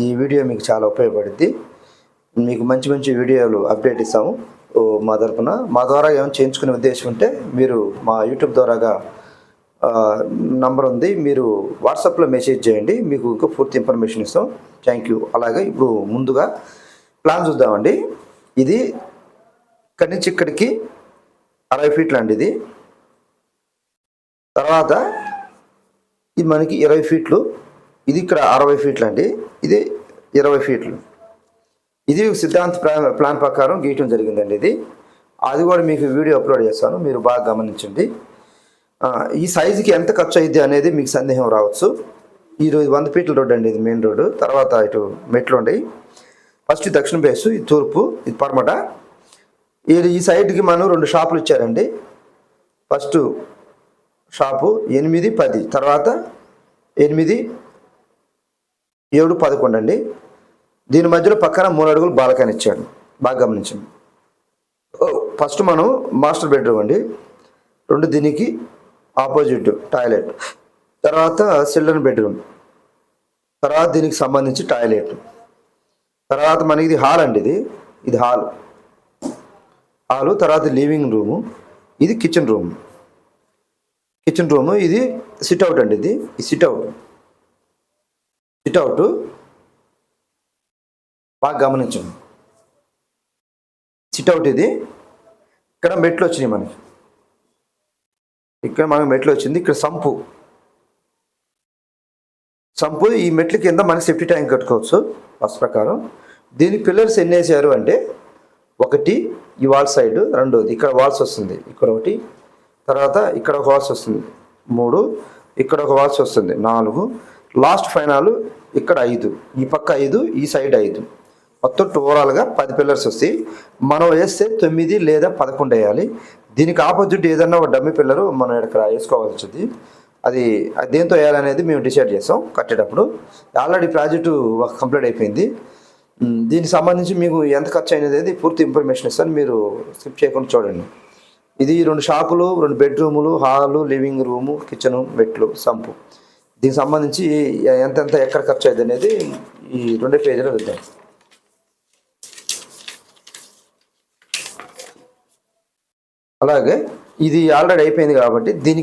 ఈ వీడియో మీకు చాలా ఉపయోగపడుద్ది. మీకు మంచి మంచి వీడియోలు అప్డేట్ ఇస్తాము మా తరపున. మా ద్వారా ఏమైనా చేయించుకునే ఉద్దేశం ఉంటే మీరు మా యూట్యూబ్ ద్వారాగా నంబర్ ఉంది, మీరు వాట్సాప్లో మెసేజ్ చేయండి, మీకు ఇంకా పూర్తి ఇన్ఫర్మేషన్ ఇస్తాం. Thank you. అలాగే ఇప్పుడు ముందుగా ప్లాన్ చూద్దామండి. ఇది ఇక్కడి నుంచి ఇక్కడికి 60 ఫీట్లు అండి. ఇది తర్వాత ఇది మనకి 20 ఫీట్లు, ఇది ఇక్కడ 60 ఫీట్లు అండి, ఇది 20 ఫీట్లు. ఇది సిద్ధాంత ప్లాన్ ప్రకారం గీయటం జరిగిందండి. ఇది అది కూడా మీకు వీడియో అప్లోడ్ చేస్తాను, మీరు బాగా గమనించండి. ఈ సైజుకి ఎంత ఖర్చు అయ్యిద్ది అనేది మీకు సందేహం రావచ్చు. ఈరోజు 100 ఫీట్ల రోడ్డు అండి, ఇది మెయిన్ రోడ్డు. తర్వాత ఇటు మెట్లు ఉండయి. ఫస్ట్ దక్షిణ బేసు, ఇది తూర్పు, ఇది పడమట. ఈ సైడ్కి మనం 2 షాపులు ఇచ్చారండి. ఫస్ట్ షాపు 8, 10, తర్వాత 8, 7, 11 అండి. దీని మధ్యలో పక్కన 3 అడుగులు బాల్కనీ ఇచ్చాడు, బాగా గమనించండి. ఫస్ట్ మనం మాస్టర్ బెడ్రూమ్ అండి, 2 దీనికి ఆపోజిట్ టాయిలెట్, తర్వాత చిల్డ్రన్ బెడ్రూమ్, తర్వాత దీనికి సంబంధించి టాయిలెట్, తర్వాత మనకి ఇది హాల్ అండి. ఇది హాలు, తర్వాత లివింగ్ రూము, ఇది కిచెన్ రూమ్. ఇది సిట్అవుట్ అండి. ఇది సిట్అవుట్ బాగా గమనించండి. సిట్అవుట్ ఇది. ఇక్కడ మెట్లు వచ్చినాయి మనకి, మెట్లు వచ్చింది. ఇక్కడ సంపు ఈ మెట్ల కింద మనకి సెఫ్టీ ట్యాంక్ కట్టుకోవచ్చు ఫస్ట్ ప్రకారం. దీని పిల్లర్స్ ఎన్ని వేసారు అంటే, 1 ఈ వాల్ సైడ్, 2 ఇక్కడ వాల్స్ వస్తుంది, ఇక్కడ 1, తర్వాత ఇక్కడ ఒక వాల్స్ వస్తుంది 3, ఇక్కడ ఒక వాల్స్ వస్తుంది 4, లాస్ట్ ఫైనల్ ఇక్కడ 5, ఈ పక్క 5, ఈ సైడ్ 5, మొత్తం ఓవరాల్గా 10 పిల్లర్స్ వస్తాయి. మనం వేస్తే 9 లేదా 11 వేయాలి. దీనికి ఆపోజిట్ ఏదన్నా ఒక డమ్మీ పిల్లరు మనం ఇక్కడ వేసుకోవాల్సి వచ్చింది. అది దేంతో వేయాలనేది మేము డిసైడ్ చేస్తాం కట్టేటప్పుడు. ఆల్రెడీ ప్రాజెక్టు కంప్లీట్ అయిపోయింది. దీనికి సంబంధించి మీకు ఎంత ఖర్చు అయినది పూర్తి ఇన్ఫర్మేషన్ ఇస్తాను, మీరు స్కిప్ చేయకుండా చూడండి. ఇది 2 షాపులు, 2 బెడ్రూములు, హాలు, లివింగ్ రూము, కిచెను, మెట్లు, సంపు. దీనికి సంబంధించి ఎంతెంత ఎక్కడ ఖర్చు అయింది అనేది ఈ 2 పేజీలో వెళ్తాం. అలాగే ఇది ఆల్రెడీ అయిపోయింది కాబట్టి దీనికి